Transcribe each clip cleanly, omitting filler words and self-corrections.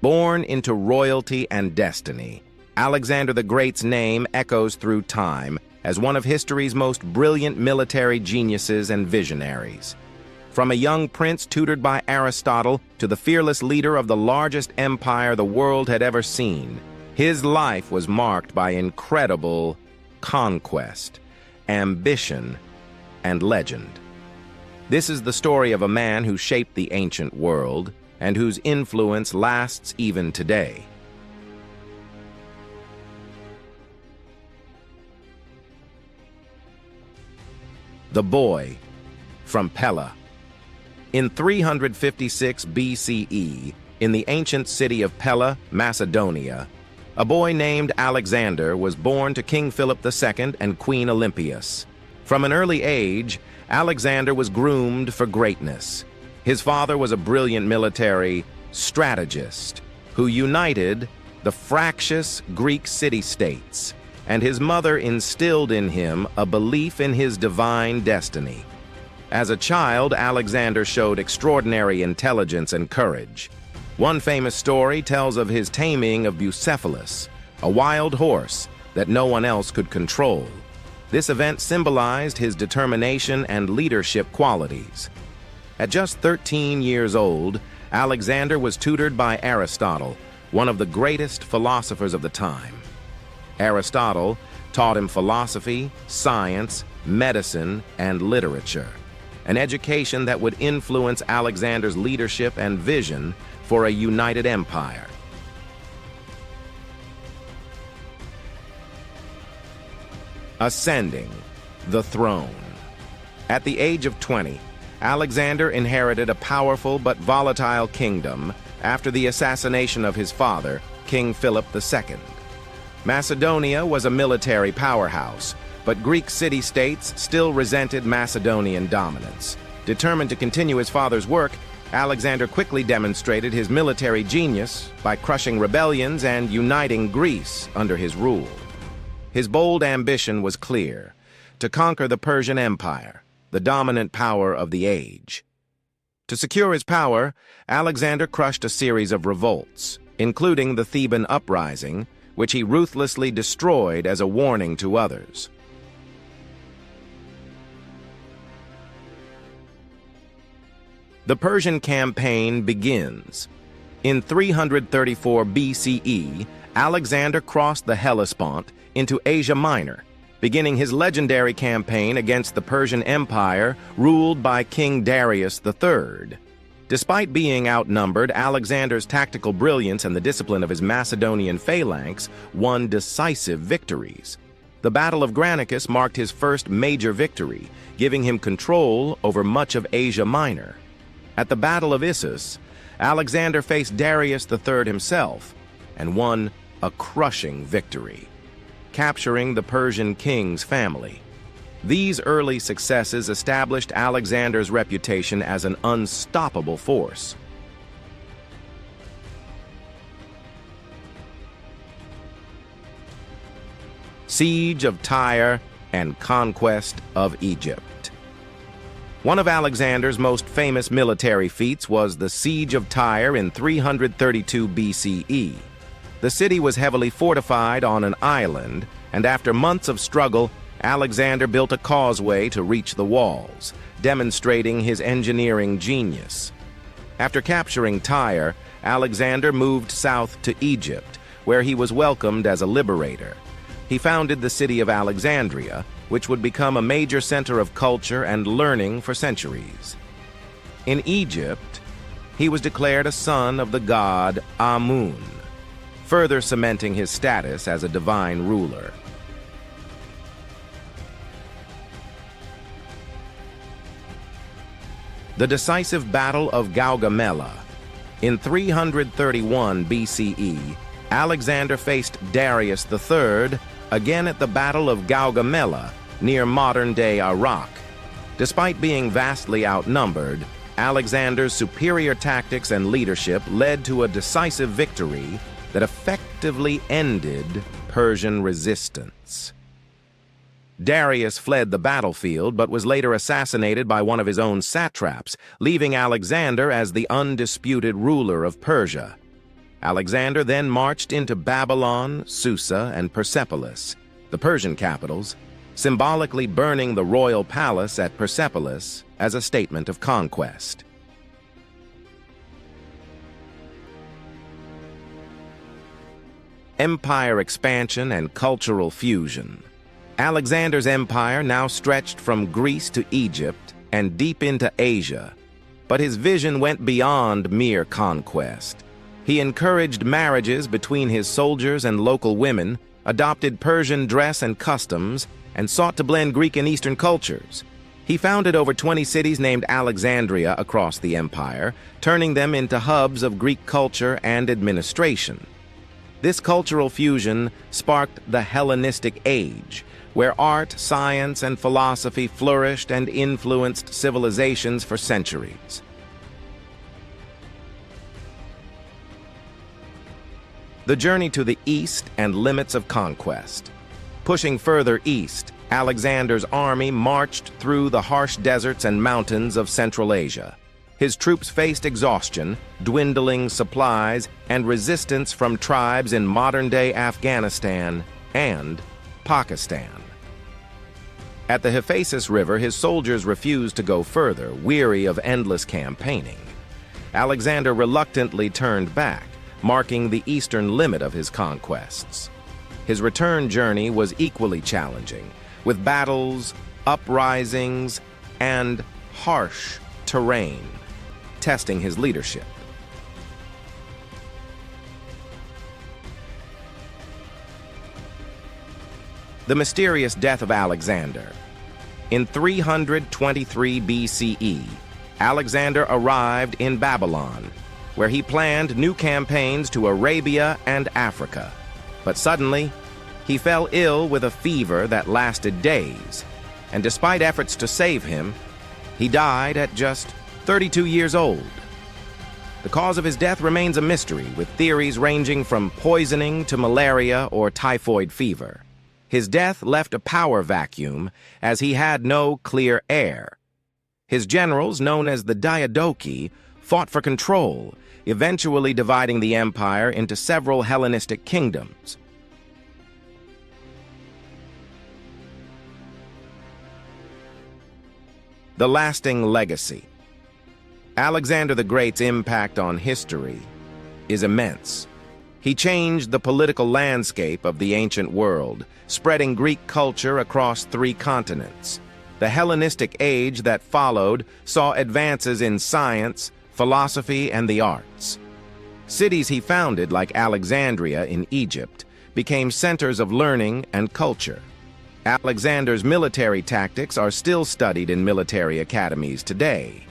Born into royalty and destiny, Alexander the Great's name echoes through time as one of history's most brilliant military geniuses and visionaries. From a young prince tutored by Aristotle to the fearless leader of the largest empire the world had ever seen, his life was marked by incredible conquest, ambition, and legend. This is the story of a man who shaped the ancient world and whose influence lasts even today. The boy from Pella. In 356 BCE, in the ancient city of Pella, Macedonia, a boy named Alexander was born to King Philip II and Queen Olympias. From an early age, Alexander was groomed for greatness. His father was a brilliant military strategist who united the fractious Greek city-states, and his mother instilled in him a belief in his divine destiny. As a child, Alexander showed extraordinary intelligence and courage. One famous story tells of his taming of Bucephalus, a wild horse that no one else could control. This event symbolized his determination and leadership qualities. At just 13 years old, Alexander was tutored by Aristotle, one of the greatest philosophers of the time. Aristotle taught him philosophy, science, medicine, and literature, an education that would influence Alexander's leadership and vision for a united empire. Ascending the throne. At the age of 20, Alexander inherited a powerful but volatile kingdom after the assassination of his father, King Philip II. Macedonia was a military powerhouse, but Greek city-states still resented Macedonian dominance. Determined to continue his father's work, Alexander quickly demonstrated his military genius by crushing rebellions and uniting Greece under his rule. His bold ambition was clear: to conquer the Persian Empire, the dominant power of the age. To secure his power, Alexander crushed a series of revolts, including the Theban uprising, which he ruthlessly destroyed as a warning to others. The Persian campaign begins. In 334 BCE, Alexander crossed the Hellespont into Asia Minor, beginning his legendary campaign against the Persian Empire ruled by King Darius III. Despite being outnumbered, Alexander's tactical brilliance and the discipline of his Macedonian phalanx won decisive victories. The Battle of Granicus marked his first major victory, giving him control over much of Asia Minor. At the Battle of Issus, Alexander faced Darius III himself and won a crushing victory, capturing the Persian king's family. These early successes established Alexander's reputation as an unstoppable force. Siege of Tyre and conquest of Egypt. One of Alexander's most famous military feats was the Siege of Tyre in 332 BCE. The city was heavily fortified on an island, and after months of struggle, Alexander built a causeway to reach the walls, demonstrating his engineering genius. After capturing Tyre, Alexander moved south to Egypt, where he was welcomed as a liberator. He founded the city of Alexandria, which would become a major center of culture and learning for centuries. In Egypt, he was declared a son of the god Amun, further cementing his status as a divine ruler. The decisive Battle of Gaugamela. In 331 BCE, Alexander faced Darius III again at the Battle of Gaugamela near modern-day Iraq. Despite being vastly outnumbered, Alexander's superior tactics and leadership led to a decisive victory that effectively ended Persian resistance. Darius fled the battlefield but was later assassinated by one of his own satraps, leaving Alexander as the undisputed ruler of Persia. Alexander then marched into Babylon, Susa, and Persepolis, the Persian capitals, symbolically burning the royal palace at Persepolis as a statement of conquest. Empire expansion and cultural fusion. Alexander's empire now stretched from Greece to Egypt and deep into Asia, but his vision went beyond mere conquest. He encouraged marriages between his soldiers and local women, adopted Persian dress and customs, and sought to blend Greek and Eastern cultures. He founded over 20 cities named Alexandria across the empire, turning them into hubs of Greek culture and administration. This cultural fusion sparked the Hellenistic Age, where art, science, and philosophy flourished and influenced civilizations for centuries. The journey to the east and limits of conquest. Pushing further east, Alexander's army marched through the harsh deserts and mountains of Central Asia. His troops faced exhaustion, dwindling supplies, and resistance from tribes in modern-day Afghanistan and Pakistan. At the Hephaestus River, his soldiers refused to go further, weary of endless campaigning. Alexander reluctantly turned back, marking the eastern limit of his conquests. His return journey was equally challenging, with battles, uprisings, and harsh terrain, testing his leadership. The mysterious death of Alexander. In 323 BCE, Alexander arrived in Babylon, where he planned new campaigns to Arabia and Africa. But suddenly, he fell ill with a fever that lasted days, and despite efforts to save him, he died at just 32 years old. The cause of his death remains a mystery, with theories ranging from poisoning to malaria or typhoid fever. His death left a power vacuum, as he had no clear heir. His generals, known as the Diadochi, fought for control, eventually dividing the empire into several Hellenistic kingdoms. The lasting legacy. Alexander the Great's impact on history is immense. He changed the political landscape of the ancient world, spreading Greek culture across 3 continents. The Hellenistic age that followed saw advances in science, philosophy, and the arts. Cities he founded, like Alexandria in Egypt, became centers of learning and culture. Alexander's military tactics are still studied in military academies today.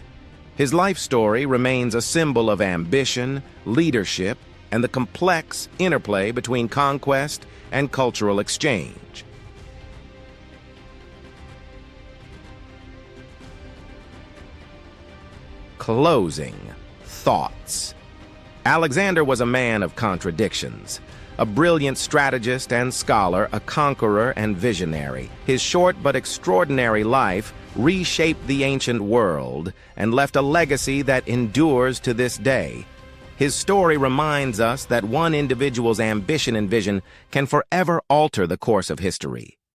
His life story remains a symbol of ambition, leadership, and the complex interplay between conquest and cultural exchange. Closing thoughts. Alexander was a man of contradictions. A brilliant strategist and scholar, a conqueror and visionary. His short but extraordinary life reshaped the ancient world and left a legacy that endures to this day. His story reminds us that one individual's ambition and vision can forever alter the course of history.